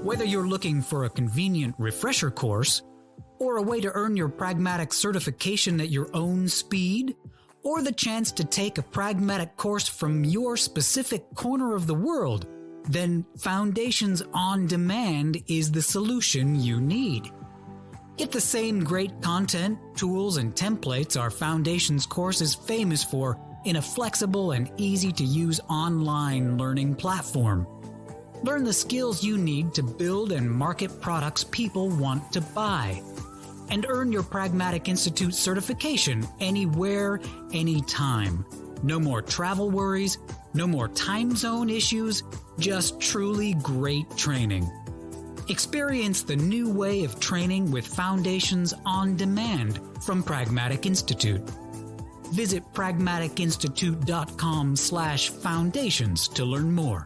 Whether you're looking for a convenient refresher course, or a way to earn your Pragmatic certification at your own speed, or the chance to take a Pragmatic course from your specific corner of the world, then Foundations on Demand is the solution you need. Get the same great content, tools, and templates our Foundations course is famous for in a flexible and easy-to-use online learning platform. Learn the skills you need to build and market products people want to buy. And earn your Pragmatic Institute certification anywhere, anytime. No more travel worries, no more time zone issues, just truly great training. Experience the new way of training with Foundations on Demand from Pragmatic Institute. Visit pragmaticinstitute.com/foundations to learn more.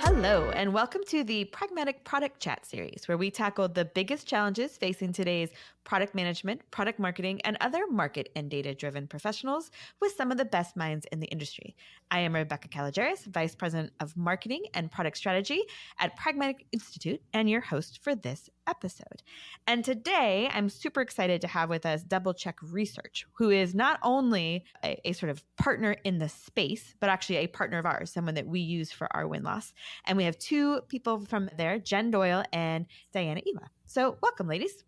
Hello, and welcome to the Pragmatic Product Chat series, where we tackle the biggest challenges facing today's product management, product marketing, and other market and data-driven professionals with some of the best minds in the industry. I am Rebecca Kalogeris, Vice President of Marketing and Product Strategy at Pragmatic Institute, and your host for this episode. And today, I'm super excited to have with us DoubleCheck Research, who is not only a sort of partner in the space, but actually a partner of ours, someone that we use for our win-loss. And we have two people from there, Jen Doyle and Igua. So welcome, ladies.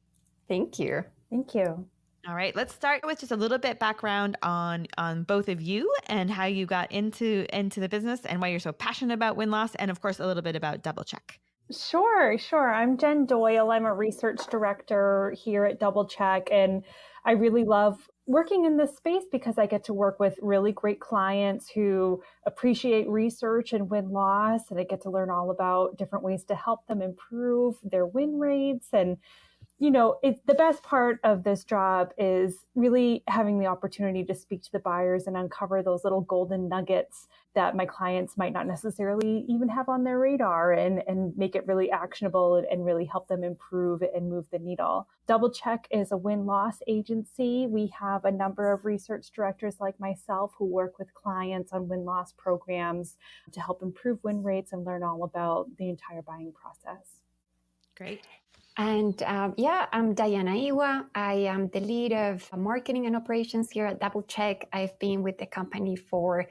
Thank you. Thank you. All right, let's start with just a little bit background on both of you and how you got into the business and why you're so passionate about win-loss, and of course, a little bit about DoubleCheck. Sure. I'm Jen Doyle. I'm a research director here at DoubleCheck, and I really love working in this space because I get to work with really great clients who appreciate research and win-loss, and I get to learn all about different ways to help them improve their win rates. And it's the best part of this job is really having the opportunity to speak to the buyers and uncover those little golden nuggets that my clients might not necessarily even have on their radar, and make it really actionable and really help them improve and move the needle. DoubleCheck is a win-loss agency. We have a number of research directors like myself who work with clients on win-loss programs to help improve win rates and learn all about the entire buying process. Great. And I'm Diana Igua. I am the lead of marketing and operations here at DoubleCheck. I've been with the company for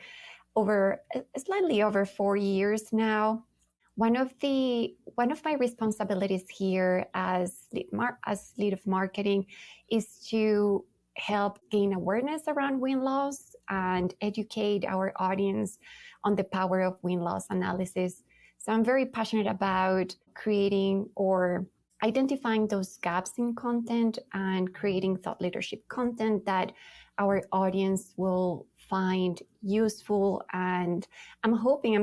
slightly over 4 years now. One of my responsibilities here as lead of marketing is to help gain awareness around win-loss and educate our audience on the power of win-loss analysis. So I'm very passionate about creating or identifying those gaps in content and creating thought leadership content that our audience will find useful. And I'm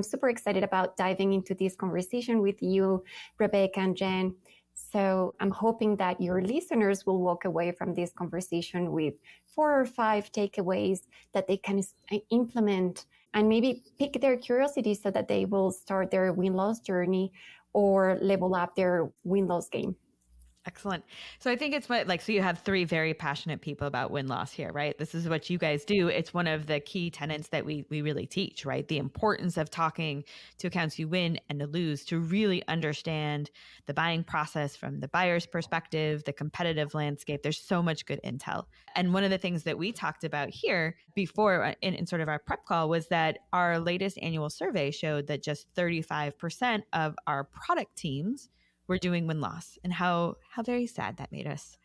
super excited about diving into this conversation with you, Rebecca and Jen. So I'm hoping that your listeners will walk away from this conversation with 4 or 5 takeaways that they can implement and maybe pique their curiosity so that they will start their win-loss journey or level up their win-loss game. Excellent. So I think it's so you have 3 very passionate people about win-loss here, right? This is what you guys do. It's one of the key tenets that we really teach, right? The importance of talking to accounts you win and to lose to really understand the buying process from the buyer's perspective, the competitive landscape. There's so much good intel. And one of the things that we talked about here before in sort of our prep call was that our latest annual survey showed that just 35% of our product teams were doing win-loss, and how very sad that made us.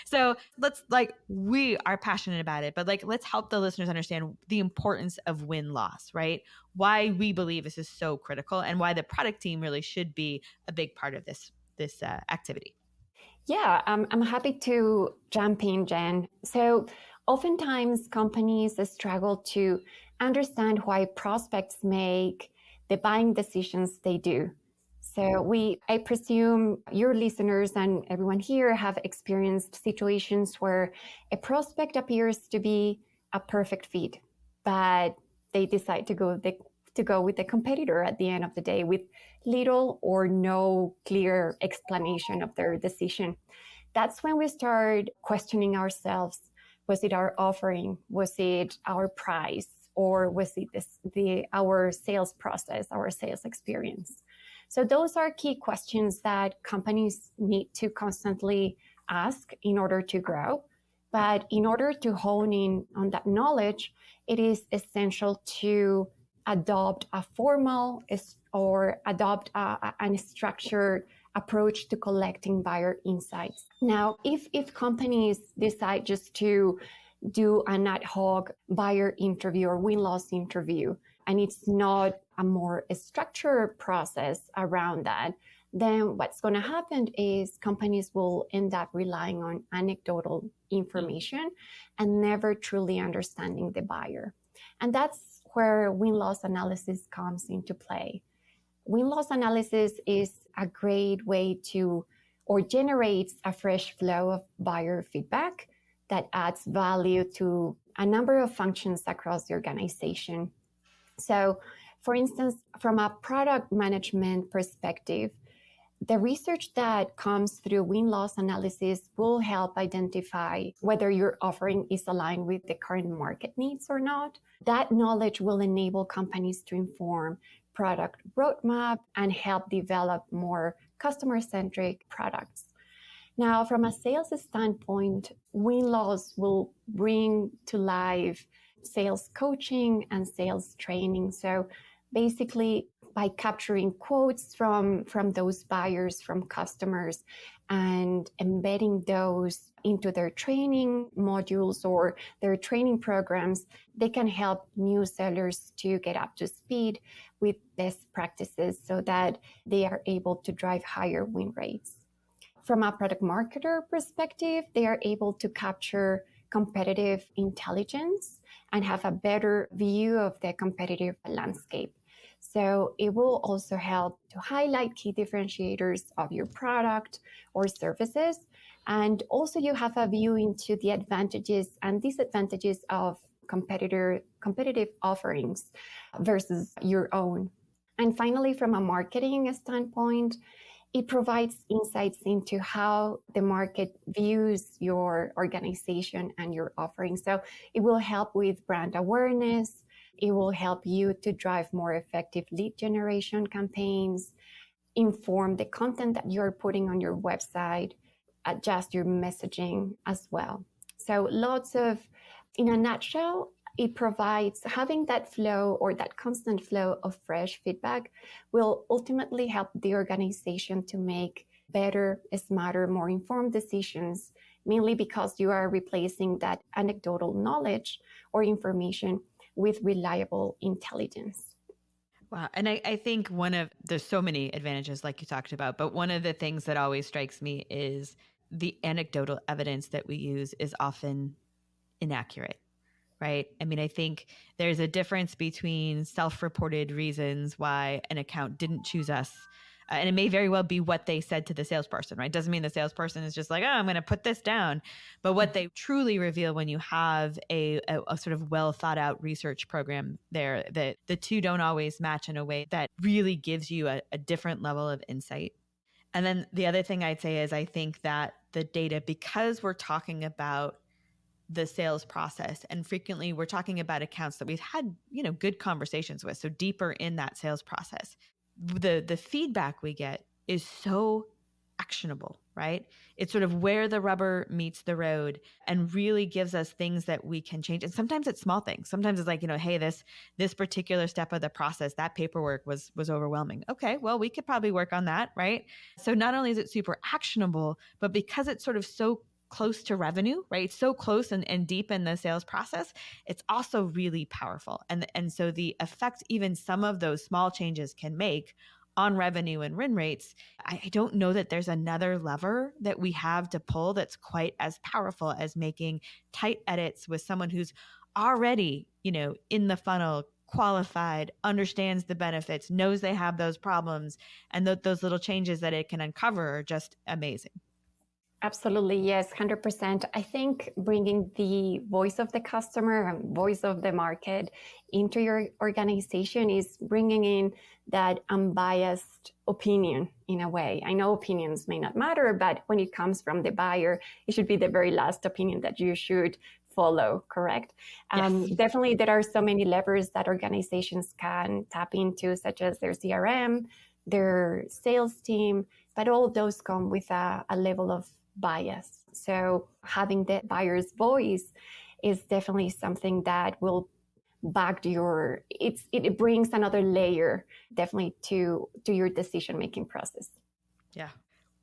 So let's we are passionate about it, but let's help the listeners understand the importance of win-loss, right? Why we believe this is so critical and why the product team really should be a big part of this activity. Yeah, I'm happy to jump in, Jen. So oftentimes companies struggle to understand why prospects make the buying decisions they do. So I presume your listeners and everyone here have experienced situations where a prospect appears to be a perfect fit, but they decide to go with the competitor at the end of the day with little or no clear explanation of their decision. that's when we start questioning ourselves. Was it our offering? Was it our price? Or was it our sales process, our sales experience? So those are key questions that companies need to constantly ask in order to grow. But in order to hone in on that knowledge, it is essential to adopt a formal or adopt a structured approach to collecting buyer insights. Now, if companies decide just to do an ad hoc buyer interview or win-loss interview, and it's not a more structured process around that, then what's going to happen is companies will end up relying on anecdotal information and never truly understanding the buyer. And that's where win-loss analysis comes into play. Win-loss analysis is a great way to, or generates a fresh flow of buyer feedback that adds value to a number of functions across the organization. So, for instance, from a product management perspective, the research that comes through win-loss analysis will help identify whether your offering is aligned with the current market needs or not. That knowledge will enable companies to inform product roadmap and help develop more customer-centric products. Now, from a sales standpoint, win-loss will bring to life sales coaching and sales training. So basically, by capturing quotes from those buyers, from customers, and embedding those into their training modules or their training programs, they can help new sellers to get up to speed with best practices so that they are able to drive higher win rates. From a product marketer perspective, they are able to capture competitive intelligence and have a better view of the competitive landscape. So it will also help to highlight key differentiators of your product or services. And also you have a view into the advantages and disadvantages of competitive offerings versus your own. And finally, from a marketing standpoint, it provides insights into how the market views your organization and your offering. So it will help with brand awareness. It will help you to drive more effective lead generation campaigns, inform the content that you're putting on your website, adjust your messaging as well. So in a nutshell, it provides having that flow or that constant flow of fresh feedback will ultimately help the organization to make better, smarter, more informed decisions, mainly because you are replacing that anecdotal knowledge or information with reliable intelligence. Wow. And I think there's so many advantages like you talked about, but one of the things that always strikes me is the anecdotal evidence that we use is often inaccurate. Right? I mean, I think there's a difference between self-reported reasons why an account didn't choose us. And it may very well be what they said to the salesperson, right? Doesn't mean the salesperson is just like, oh, I'm going to put this down. But what they truly reveal when you have a sort of well thought out research program there, that the two don't always match in a way that really gives you a different level of insight. And then the other thing I'd say is I think that the data, because we're talking about the sales process, and frequently we're talking about accounts that we've had, good conversations with. So deeper in that sales process, the feedback we get is so actionable, right? It's sort of where the rubber meets the road and really gives us things that we can change. And sometimes it's small things. Sometimes it's like, hey, this particular step of the process, that paperwork was overwhelming. Okay, well, we could probably work on that, right? So not only is it super actionable, but because it's sort of so close to revenue, right? So close and deep in the sales process, it's also really powerful. And so the effect even some of those small changes can make on revenue and win rates, I don't know that there's another lever that we have to pull that's quite as powerful as making tight edits with someone who's already, in the funnel, qualified, understands the benefits, knows they have those problems, and those little changes that it can uncover are just amazing. Absolutely, yes, 100%. I think bringing the voice of the customer and voice of the market into your organization is bringing in that unbiased opinion in a way. I know opinions may not matter, but when it comes from the buyer, it should be the very last opinion that you should follow, correct? Yes. Definitely, there are so many levers that organizations can tap into, such as their CRM, their sales team, but all those come with a level of bias. So having the buyer's voice is definitely something that will back your, it brings another layer definitely to your decision-making process. Yeah.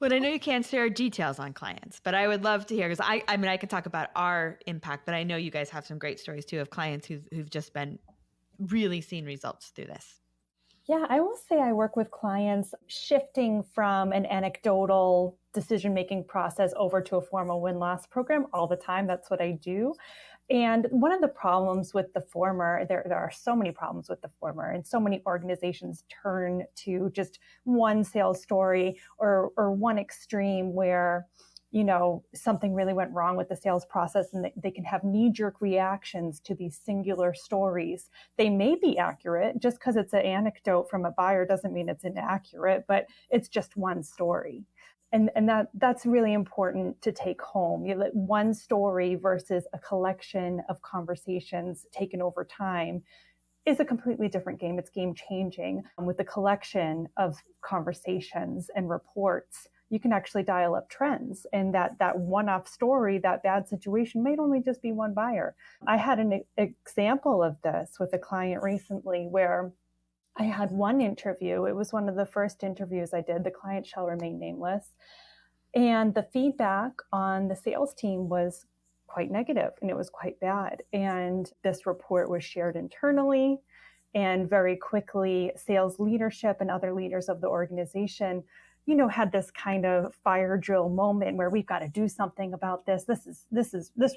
But I know you can't share details on clients, but I would love to hear, because I mean, I can talk about our impact, but I know you guys have some great stories too of clients who've just been really seen results through this. Yeah, I will say I work with clients shifting from an anecdotal decision-making process over to a formal win-loss program all the time. That's what I do. And one of the problems with the former, there are so many problems with the former, and so many organizations turn to just one sales story or one extreme where, something really went wrong with the sales process, and they can have knee-jerk reactions to these singular stories. They may be accurate. Just because it's an anecdote from a buyer doesn't mean it's inaccurate, but it's just one story. And that's really important to take home. One story versus a collection of conversations taken over time is a completely different game. It's game changing. With the collection of conversations and reports, you can actually dial up trends, and that one-off story, that bad situation might only just be one buyer. I had an example of this with a client recently where I had one interview. It was one of the first interviews I did. The client shall remain nameless. And the feedback on the sales team was quite negative, and it was quite bad. And this report was shared internally, and very quickly sales leadership and other leaders of the organization, had this kind of fire drill moment where we've got to do something about this.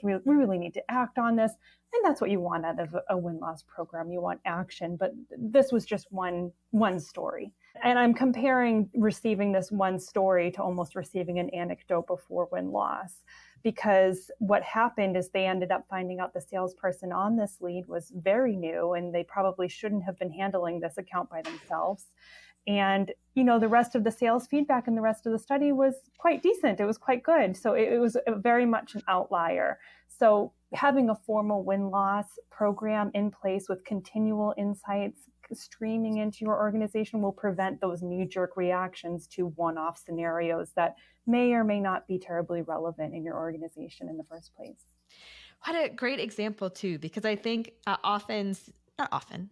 We really need to act on this. And that's what you want out of a win-loss program. You want action, but this was just one story. And I'm comparing receiving this one story to almost receiving an anecdote before win-loss, because what happened is they ended up finding out the salesperson on this lead was very new, and they probably shouldn't have been handling this account by themselves. And, the rest of the sales feedback and the rest of the study was quite decent. It was quite good. So it was very much an outlier. So having a formal win-loss program in place with continual insights streaming into your organization will prevent those knee-jerk reactions to one-off scenarios that may or may not be terribly relevant in your organization in the first place. What a great example too, because I think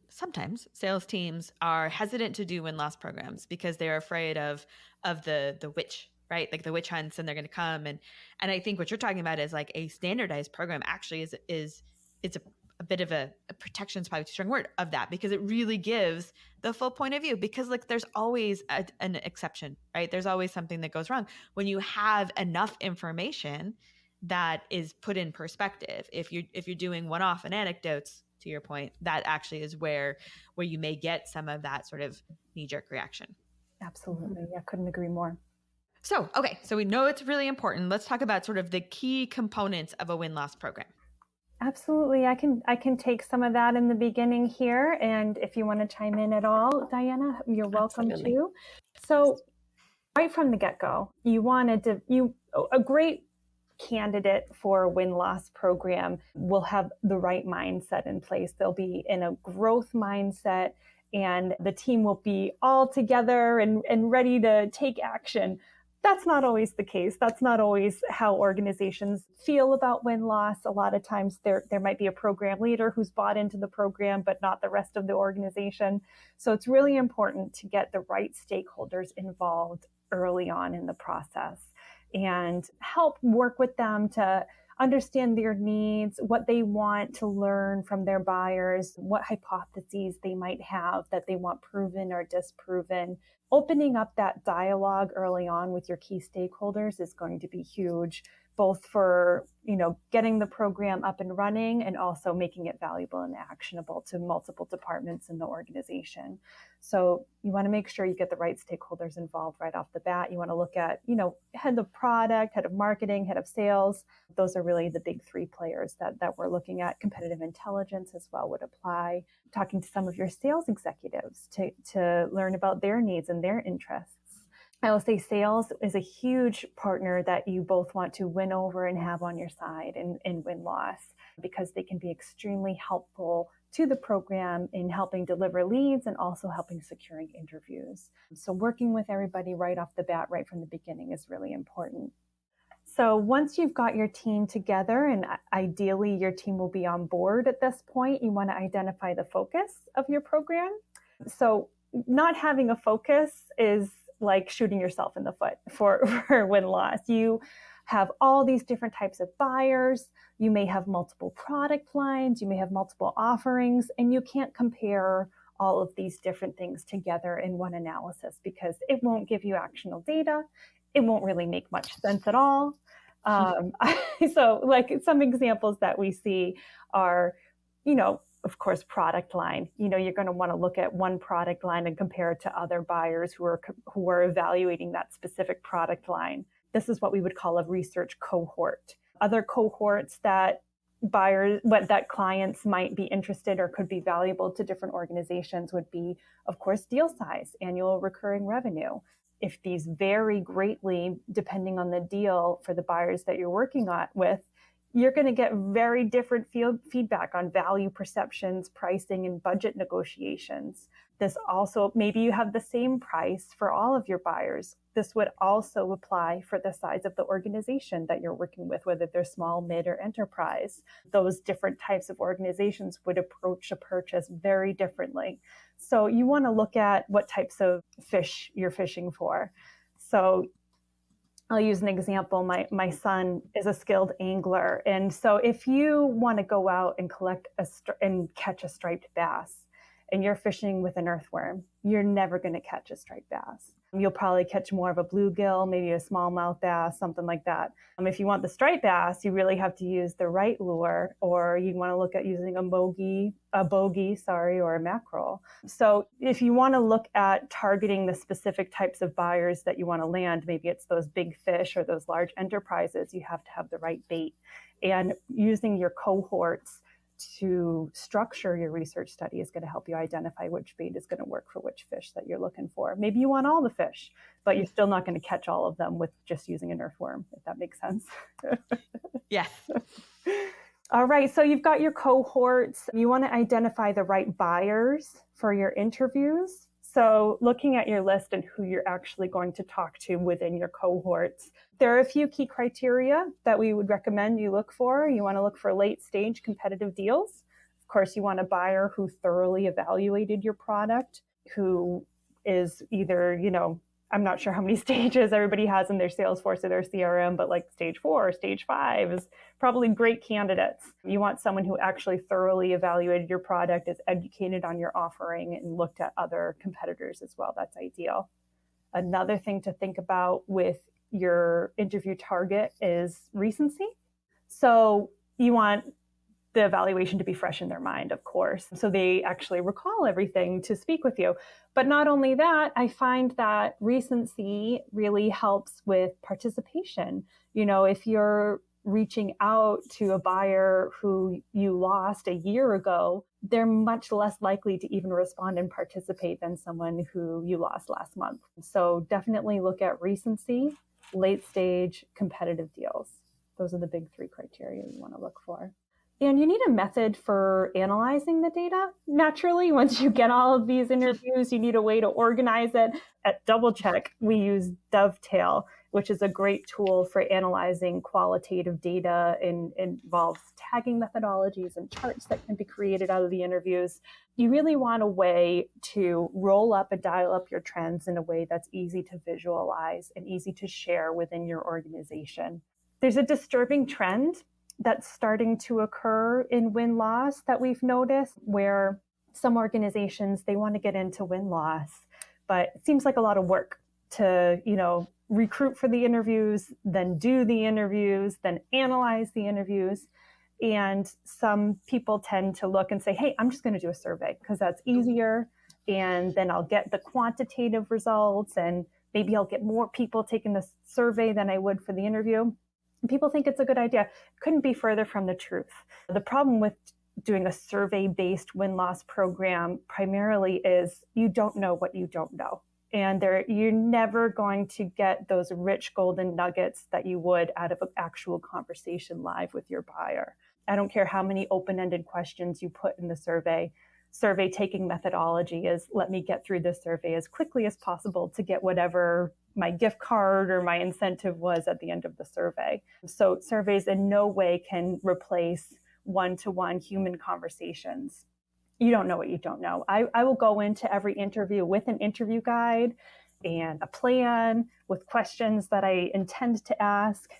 sometimes sales teams are hesitant to do win-loss programs because they're afraid of the witch, right? Like the witch hunts, and they're going to come. And I think what you're talking about is like a standardized program actually is it's a bit of a protection is probably too strong word of that, because it really gives the full point of view, because like there's always an exception, right? There's always something that goes wrong when you have enough information that is put in perspective. If you're doing one-off and anecdotes, to your point, that actually is where you may get some of that sort of knee-jerk reaction. Absolutely. I couldn't agree more. So, okay. So we know it's really important. Let's talk about sort of the key components of a win-loss program. Absolutely. I can take some of that in the beginning here. And if you want to chime in at all, Diana, you're welcome to. So right from the get-go, a great candidate for a win-loss program will have the right mindset in place. They'll be in a growth mindset, and the team will be all together and ready to take action. That's not always the case. That's not always how organizations feel about win-loss. A lot of times there might be a program leader who's bought into the program, but not the rest of the organization. So it's really important to get the right stakeholders involved early on in the process and help work with them to understand their needs, what they want to learn from their buyers, what hypotheses they might have that they want proven or disproven. Opening up that dialogue early on with your key stakeholders is going to be huge, both for, getting the program up and running and also making it valuable and actionable to multiple departments in the organization. So you want to make sure you get the right stakeholders involved right off the bat. You want to look at, head of product, head of marketing, head of sales. Those are really the big three players that we're looking at. Competitive intelligence as well would apply. Talking to some of your sales executives to learn about their needs and their interests. I will say sales is a huge partner that you both want to win over and have on your side in win-loss, because they can be extremely helpful to the program in helping deliver leads and also helping securing interviews. So working with everybody right off the bat, right from the beginning, is really important. So once you've got your team together, and ideally your team will be on board at this point, you want to identify the focus of your program. So not having a focus is like shooting yourself in the foot for win-loss. You have all these different types of buyers. You may have multiple product lines. You may have multiple offerings, and you can't compare all of these different things together in one analysis because it won't give you actionable data. It won't really make much sense at all. So like some examples that we see are, of course, product line. You're going to want to look at one product line and compare it to other buyers who are evaluating that specific product line. This is what we would call a research cohort. Other cohorts that clients might be interested or could be valuable to different organizations would be, of course, deal size, annual recurring revenue. If these vary greatly depending on the deal for the buyers that you're working with, you're going to get very different feedback on value perceptions, pricing, and budget negotiations. This also, maybe you have the same price for all of your buyers. This would also apply for the size of the organization that you're working with, whether they're small, mid, or enterprise. Those different types of organizations would approach a purchase very differently. So you want to look at what types of fish you're fishing for. So I'll use an example. My son is a skilled angler. And so if you want to go out and catch a striped bass, and you're fishing with an earthworm, you're never going to catch a striped bass. You'll probably catch more of a bluegill, maybe a smallmouth bass, something like that. If you want the striped bass, you really have to use the right lure, or you want to look at using a bogey, or a mackerel. So if you want to look at targeting the specific types of buyers that you want to land, maybe it's those big fish or those large enterprises, you have to have the right bait. And using your cohorts to structure your research study is going to help you identify which bait is going to work for which fish that you're looking for. Maybe you want all the fish, but you're still not going to catch all of them with just using an earthworm, if that makes sense. Yes. All right. So you've got your cohorts. You want to identify the right buyers for your interviews. So looking at your list and who you're actually going to talk to within your cohorts, there are a few key criteria that we would recommend you look for. You want to look for late stage competitive deals. Of course, you want a buyer who thoroughly evaluated your product, who is either, I'm not sure how many stages everybody has in their Salesforce or their CRM, but like stage 4 or stage 5 is probably great candidates. You want someone who actually thoroughly evaluated your product, is educated on your offering, and looked at other competitors as well. That's ideal. Another thing to think about with your interview target is recency. So you want the evaluation to be fresh in their mind, of course, so they actually recall everything to speak with you. But not only that, I find that recency really helps with participation. If you're reaching out to a buyer who you lost a year ago, they're much less likely to even respond and participate than someone who you lost last month. So definitely look at recency, late stage, competitive deals. Those are the big 3 criteria you want to look for. And you need a method for analyzing the data. Naturally, once you get all of these interviews, you need a way to organize it. At DoubleCheck, we use Dovetail, which is a great tool for analyzing qualitative data and involves tagging methodologies and charts that can be created out of the interviews. You really want a way to roll up and dial up your trends in a way that's easy to visualize and easy to share within your organization. There's a disturbing trend that's starting to occur in win-loss that we've noticed, where some organizations, they want to get into win-loss, but it seems like a lot of work to, recruit for the interviews, then do the interviews, then analyze the interviews. And some people tend to look and say, hey, I'm just going to do a survey because that's easier. And then I'll get the quantitative results, and maybe I'll get more people taking the survey than I would for the interview. And people think it's a good idea. Couldn't be further from the truth. The problem with doing a survey-based win-loss program primarily is you don't know what you don't know. And you're never going to get those rich golden nuggets that you would out of an actual conversation live with your buyer. I don't care how many open-ended questions you put in the survey. Survey taking methodology is let me get through this survey as quickly as possible to get whatever my gift card or my incentive was at the end of the survey. So surveys in no way can replace one-to-one human conversations. You don't know what you don't know. I will go into every interview with an interview guide and a plan with questions that I intend to ask.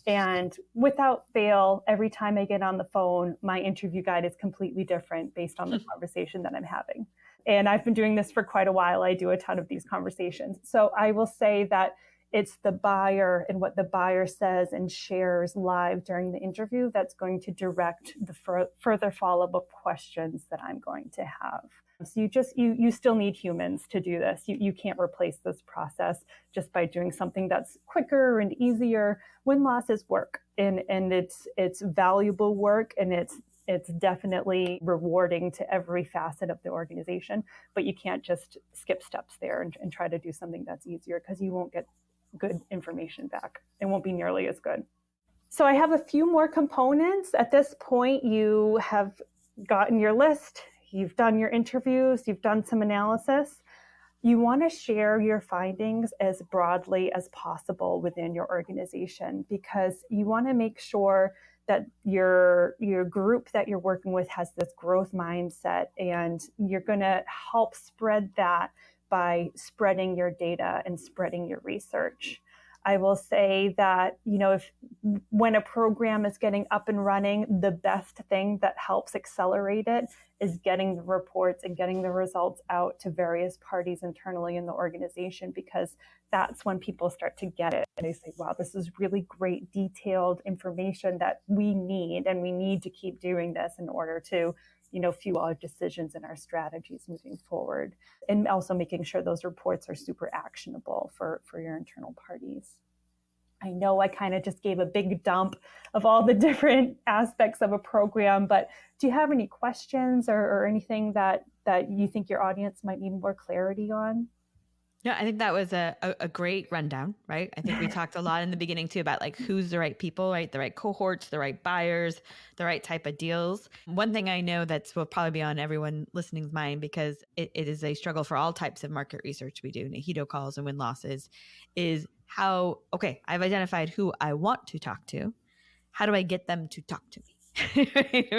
And without fail, every time I get on the phone, my interview guide is completely different based on the conversation that I'm having. And I've been doing this for quite a while. I do a ton of these conversations. So I will say that it's the buyer and what the buyer says and shares live during the interview that's going to direct the further follow-up questions that I'm going to have. So you still need humans to do this. You can't replace this process just by doing something that's quicker and easier. Win-loss is work, and it's valuable work, and it's definitely rewarding to every facet of the organization. But you can't just skip steps there and try to do something that's easier, because you won't get good information back. It won't be nearly as good. So I have a few more components. At this point, you have gotten your list. You've done your interviews, you've done some analysis. You want to share your findings as broadly as possible within your organization, because you want to make sure that your group that you're working with has this growth mindset, and you're going to help spread that by spreading your data and spreading your research. I will say that, when a program is getting up and running, the best thing that helps accelerate it is getting the reports and getting the results out to various parties internally in the organization, because that's when people start to get it. And they say, wow, this is really great, detailed information that we need, and we need to keep doing this in order to fuel our decisions and our strategies moving forward. And also making sure those reports are super actionable for your internal parties. I know I kind of just gave a big dump of all the different aspects of a program, but do you have any questions or anything that you think your audience might need more clarity on? No, I think that was a great rundown, right? I think we talked a lot in the beginning too about like who's the right people, right? The right cohorts, the right buyers, the right type of deals. One thing I know will probably be on everyone listening's mind, because it is a struggle for all types of market research we do, Nahido calls and win-losses, is how, okay, I've identified who I want to talk to. How do I get them to talk to me?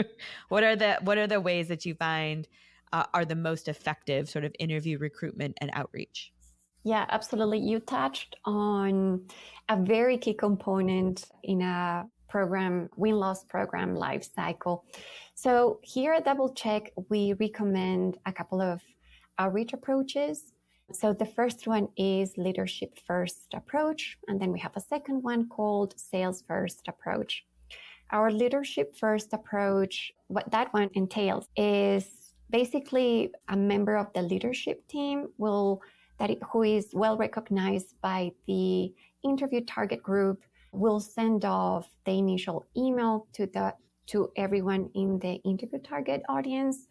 What are the ways that you find are the most effective sort of interview recruitment and outreach? Yeah, absolutely. You touched on a very key component in a program, win-loss program life cycle. So here at DoubleCheck, we recommend a couple of outreach approaches. So the first one is leadership first approach, and then we have a second one called sales first approach. Our leadership first approach, what that one entails is basically a member of the leadership team who is well recognized by the interview target group will send off the initial email to everyone in the interview target audience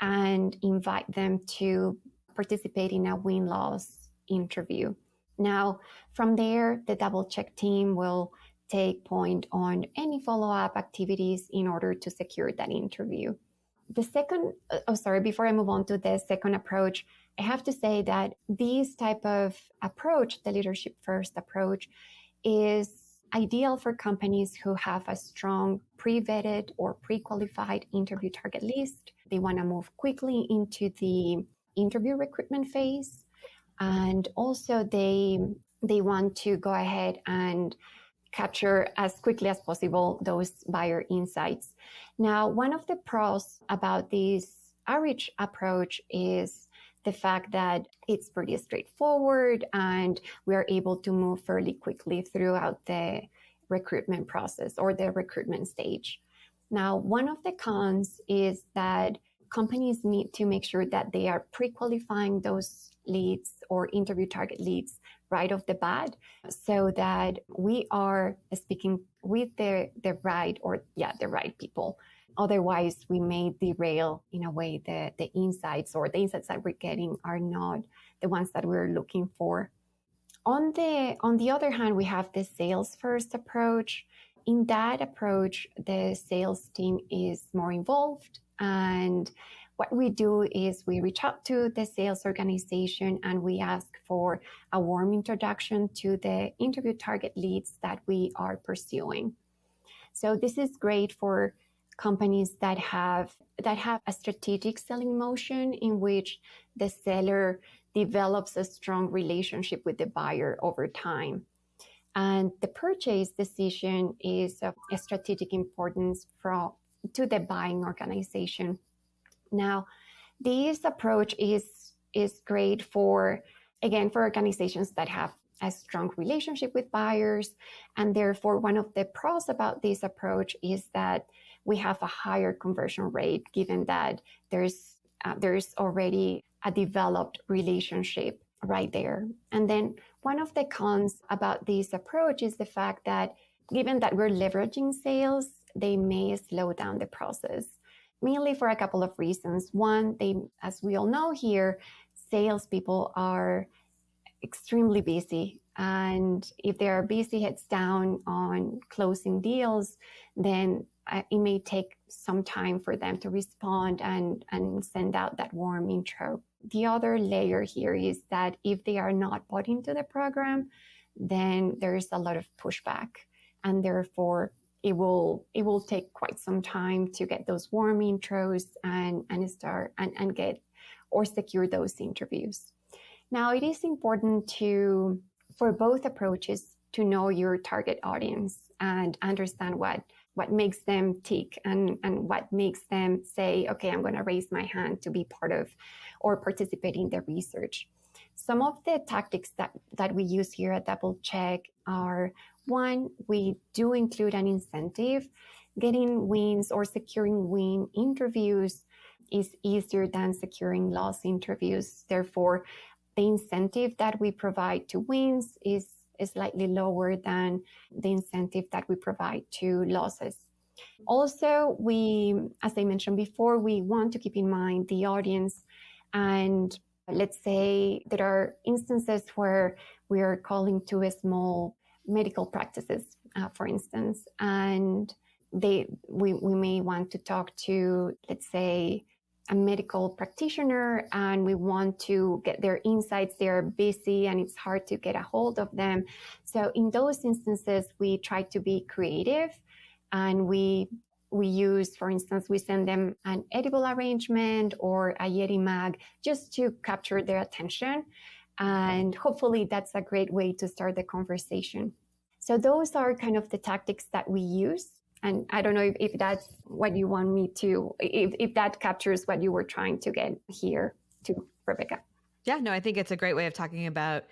and invite them to participate in a win-loss interview. Now, from there, the DoubleCheck team will take point on any follow-up activities in order to secure that interview. Before I move on to the second approach, I have to say that this type of approach, the leadership first approach, is ideal for companies who have a strong pre-vetted or pre-qualified interview target list. They want to move quickly into the interview recruitment phase. And also they want to go ahead and capture as quickly as possible those buyer insights. Now, one of the pros about this outreach approach is the fact that it's pretty straightforward and we are able to move fairly quickly throughout the recruitment process or the recruitment stage. Now, one of the cons is that companies need to make sure that they are pre-qualifying those leads or interview target leads right off the bat, so that we are speaking with the right people. Otherwise, we may derail, in a way, the insights, or the insights that we're getting are not the ones that we're looking for. On the other hand, we have the sales first approach. In that approach, the sales team is more involved, and what we do is we reach out to the sales organization and we ask for a warm introduction to the interview target leads that we are pursuing. So this is great for companies that have a strategic selling motion in which the seller develops a strong relationship with the buyer over time. And the purchase decision is of a strategic importance to the buying organization. Now, this approach is great for organizations that have a strong relationship with buyers. And therefore, one of the pros about this approach is that we have a higher conversion rate, given that there's already a developed relationship right there. And then one of the cons about this approach is the fact that given that we're leveraging sales, they may slow down the process, mainly for a couple of reasons. One, as we all know here, salespeople are extremely busy. And if they are busy heads down on closing deals, then it may take some time for them to respond and send out that warm intro. The other layer here is that if they are not bought into the program, then there's a lot of pushback, and therefore it will take quite some time to get those warm intros and start and get or secure those interviews. Now, it is important for both approaches to know your target audience and understand what makes them tick and what makes them say, okay, I'm going to raise my hand to be part of or participate in the research. Some of the tactics that we use here at DoubleCheck are, one, we do include an incentive. Getting wins or securing win interviews is easier than securing loss interviews. Therefore, the incentive that we provide to wins is slightly lower than the incentive that we provide to losses. Also, as I mentioned before, we want to keep in mind the audience. And let's say there are instances where we are calling to a small medical practices, for instance, and we may want to talk to, let's say, a medical practitioner, and we want to get their insights. They're busy and it's hard to get a hold of them. So in those instances, we try to be creative, and we use, for instance, we send them an edible arrangement or a Yeti mag just to capture their attention. And hopefully that's a great way to start the conversation. So those are kind of the tactics that we use. And I don't know if that's what you want me to, if that captures what you were trying to get here to, Rebecca. Yeah, no, I think it's a great way of talking about,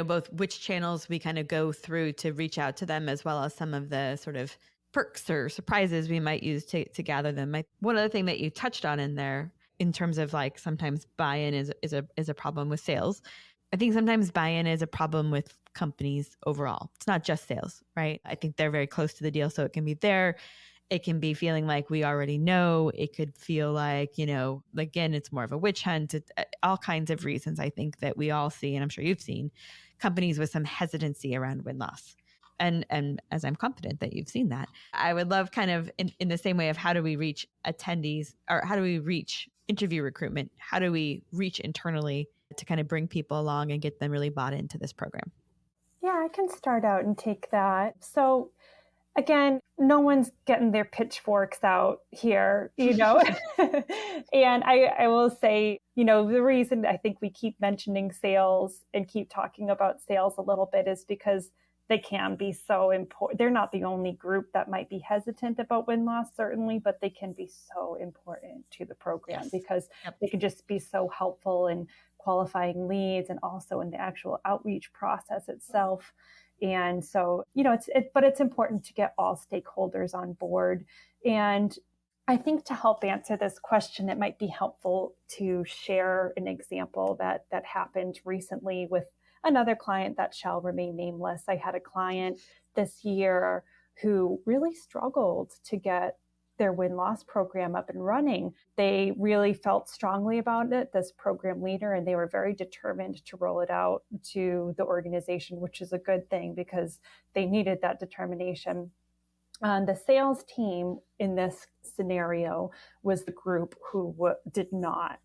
both which channels we kind of go through to reach out to them, as well as some of the sort of perks or surprises we might use to gather them. One other thing that you touched on in there, in terms of like sometimes buy-in is a problem with sales. I think sometimes buy-in is a problem with companies overall. It's not just sales, right? I think they're very close to the deal. So it can be there. It can be feeling like we already know. It could feel like, again, it's more of a witch hunt. All kinds of reasons I think that we all see, and I'm sure you've seen, companies with some hesitancy around win-loss. And as I'm confident that you've seen that, I would love kind of in the same way of how do we reach attendees, or how do we reach interview recruitment? How do we reach internally to kind of bring people along and get them really bought into this program? Yeah, I can start out and take that. So again, no one's getting their pitchforks out here, And I will say, the reason I think we keep mentioning sales and keep talking about sales a little bit is because they can be so important. They're not the only group that might be hesitant about win-loss, certainly, but they can be so important to the program. Yes. Because they can just be so helpful in qualifying leads and also in the actual outreach process itself. And so, but it's important to get all stakeholders on board. And I think to help answer this question, it might be helpful to share an example that happened recently with another client that shall remain nameless. I had a client this year who really struggled to get their win-loss program up and running. They really felt strongly about it, this program leader, and they were very determined to roll it out to the organization, which is a good thing because they needed that determination. The sales team in this scenario was the group who did not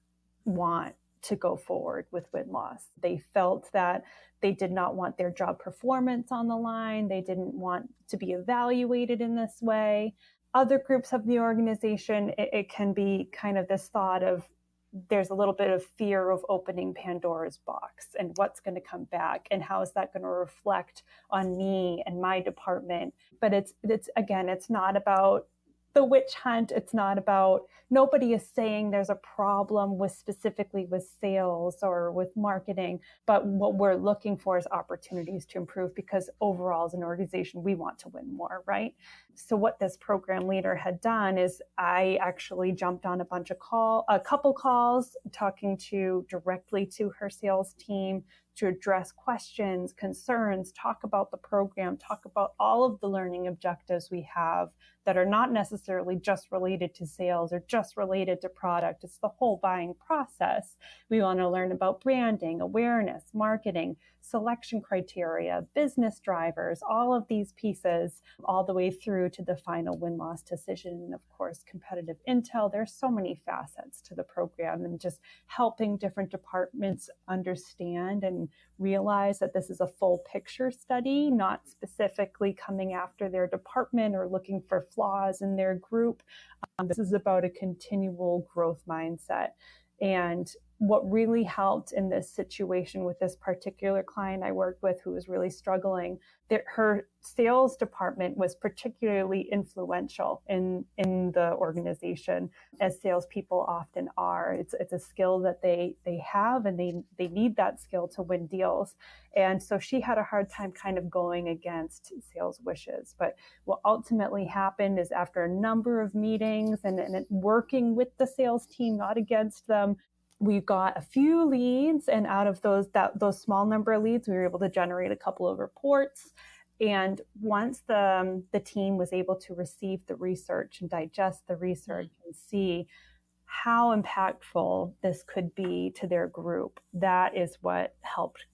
want to go forward with win-loss. They felt that they did not want their job performance on the line. They didn't want to be evaluated in this way. Other groups of the organization, it can be kind of this thought of there's a little bit of fear of opening Pandora's box and what's going to come back and how is that going to reflect on me and my department. But it's again, it's not about the witch hunt. It's not about, nobody is saying there's a problem with specifically with sales or with marketing, but what we're looking for is opportunities to improve because overall as an organization, we want to win more, right? So what this program leader had done is I actually jumped on a couple calls talking directly to her sales team to address questions, concerns, talk about the program, talk about all of the learning objectives we have that are not necessarily just related to sales or just related to product. It's the whole buying process. We want to learn about branding, awareness, marketing, selection criteria, business drivers, all of these pieces, all the way through to the final win-loss decision. And of course, competitive intel. There's so many facets to the program and just helping different departments understand and realize that this is a full picture study, not specifically coming after their department or looking for flaws in their group. This is about a continual growth mindset. And what really helped in this situation with this particular client I worked with who was really struggling, that her sales department was particularly influential in the organization, as salespeople often are. It's a skill that they have, and they need that skill to win deals. And so she had a hard time kind of going against sales wishes. But what ultimately happened is after a number of meetings and working with the sales team, not against them, we got a few leads, and out of those small number of leads, we were able to generate a couple of reports. And once the team was able to receive the research and digest the research and see how impactful this could be to their group, that is what helped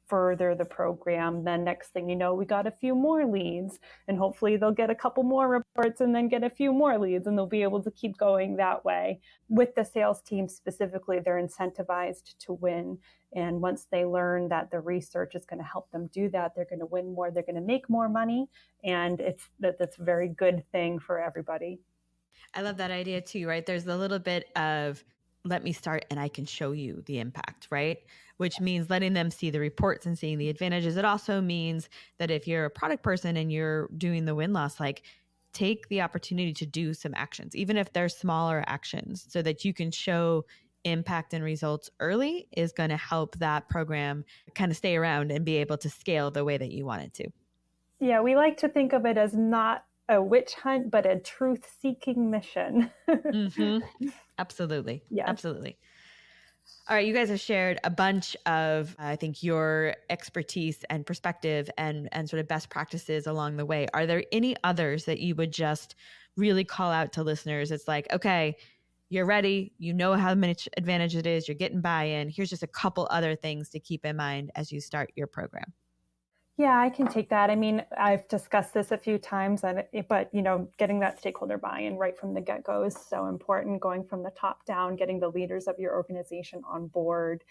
further the program. Then next thing you know, we got a few more leads, and hopefully they'll get a couple more reports and then get a few more leads, and they'll be able to keep going that way. With the sales team specifically, they're incentivized to win. And once they learn that the research is going to help them do that, they're going to win more, they're going to make more money. And that's a very good thing for everybody. I love that idea too, right? There's a little bit of, let me start and I can show you the impact, right? Which means letting them see the reports and seeing the advantages. It also means that if you're a product person and you're doing the win-loss, like take the opportunity to do some actions, even if they're smaller actions, so that you can show impact and results early is going to help that program kind of stay around and be able to scale the way that you want it to. Yeah, we like to think of it as not a witch hunt, but a truth-seeking mission. Mm-hmm. Absolutely. Yes. Absolutely. All right, you guys have shared a bunch of, I think, your expertise and perspective and sort of best practices along the way. Are there any others that you would just really call out to listeners? It's like, okay, you're ready. You know how much advantage it is. You're getting buy-in. Here's just a couple other things to keep in mind as you start your program. Yeah, I can take that. I mean, I've discussed this a few times, but getting that stakeholder buy-in right from the get-go is so important. Going from the top down, getting the leaders of your organization on board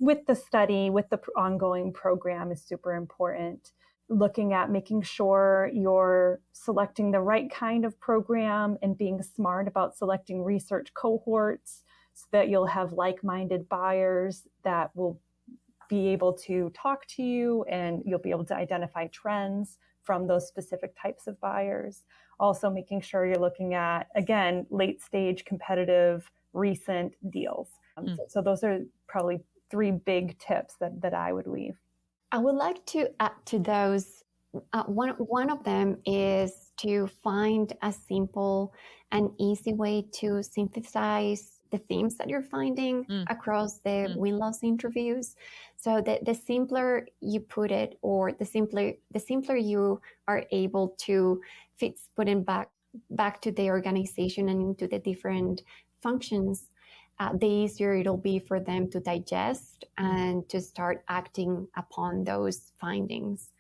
with the study, with the ongoing program is super important. Looking at making sure you're selecting the right kind of program and being smart about selecting research cohorts so that you'll have like-minded buyers that will be able to talk to you, and you'll be able to identify trends from those specific types of buyers. Also making sure you're looking at, again, late stage, competitive, recent deals. So those are probably 3 big tips that I would leave. I would like to add to those. One of them is to find a simple and easy way to synthesize the themes that you're finding across the win-loss interviews. So the simpler you put it, or the simpler you are able to put it back to the organization and into the different functions, the easier it'll be for them to digest and to start acting upon those findings.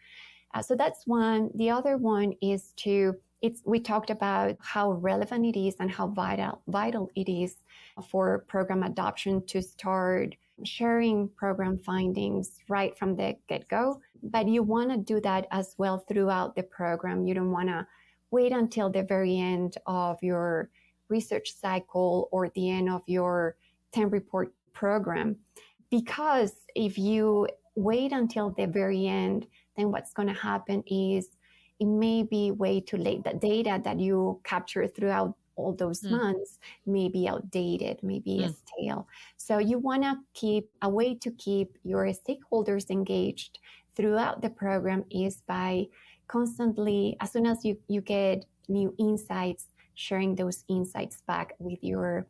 So that's one. The other one is we talked about how relevant it is and how vital it is for program adoption to start sharing program findings right from the get-go. But you want to do that as well throughout the program. You don't want to wait until the very end of your research cycle or the end of your 10 report program. Because if you wait until the very end, then what's going to happen is it may be way too late. The data that you capture throughout all those months may be outdated, maybe a stale. So you want to keep a way to keep your stakeholders engaged throughout the program is by constantly, as soon as you get new insights, sharing those insights back with your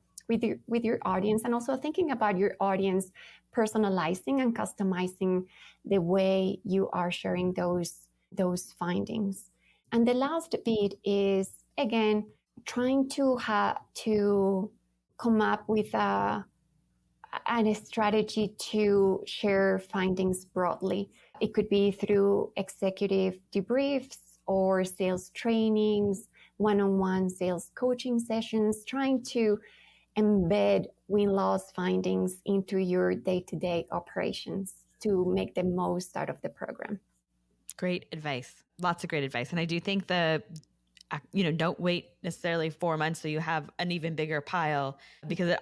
audience, and also thinking about your audience, personalizing and customizing the way you are sharing those findings. And the last bit is, again, trying to come up with a strategy to share findings broadly. It could be through executive debriefs or sales trainings, one-on-one sales coaching sessions, trying to embed win-loss findings into your day-to-day operations to make the most out of the program. Great advice. Lots of great advice. And I do think don't wait necessarily 4 months so you have an even bigger pile, because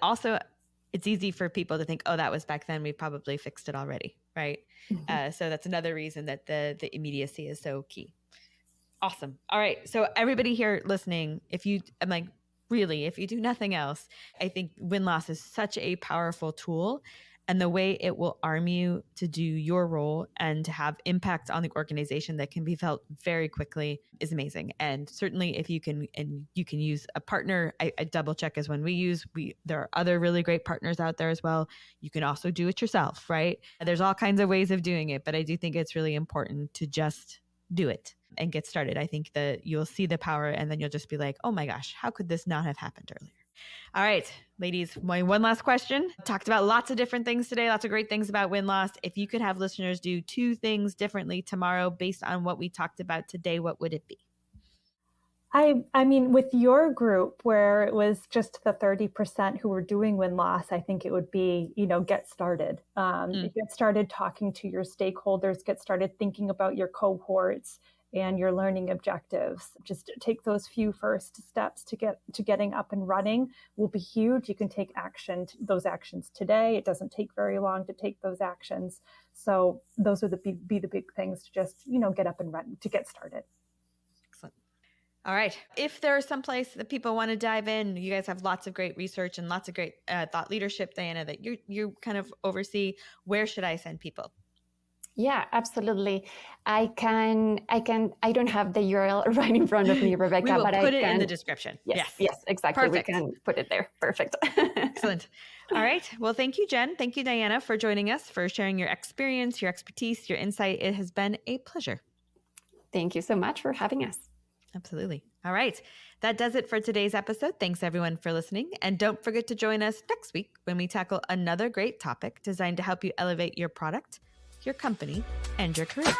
it's easy for people to think, oh, that was back then, we probably fixed it already, right? So that's another reason that the immediacy is so key. Awesome. All right. So everybody here listening, if you do nothing else, I think win-loss is such a powerful tool, and the way it will arm you to do your role and to have impact on the organization that can be felt very quickly is amazing. And certainly if you can use a partner, I DoubleCheck is one we use. There are other really great partners out there as well. You can also do it yourself, right? There's all kinds of ways of doing it, but I do think it's really important to just do it and get started. I think that you'll see the power, and then you'll just be like, oh my gosh, how could this not have happened earlier? All right, ladies, my one last question. Talked about lots of different things today, lots of great things about win-loss. If you could have listeners do 2 things differently tomorrow based on what we talked about today, what would it be? I mean, with your group where it was just the 30% who were doing win-loss, I think it would be, get started. Get started talking to your stakeholders, get started thinking about your cohorts and your learning objectives. Just take those few first steps to getting up and running will be huge. You can take those actions today. It doesn't take very long to take those actions. So those are the big things to just, get up and run, to get started. Excellent. All right. If there's someplace that people want to dive in, you guys have lots of great research and lots of great thought leadership, Diana, that you kind of oversee. Where should I send people? Yeah, absolutely. I don't have the URL right in front of me, Rebecca, we will but put I it can. in the description. Yes, exactly. Perfect. We can put it there. Perfect. Excellent. All right. Well, thank you, Jen. Thank you, Diana, for joining us, for sharing your experience, your expertise, your insight. It has been a pleasure. Thank you so much for having us. Absolutely. All right. That does it for today's episode. Thanks everyone for listening. And don't forget to join us next week when we tackle another great topic designed to help you elevate your product, your company, and your career.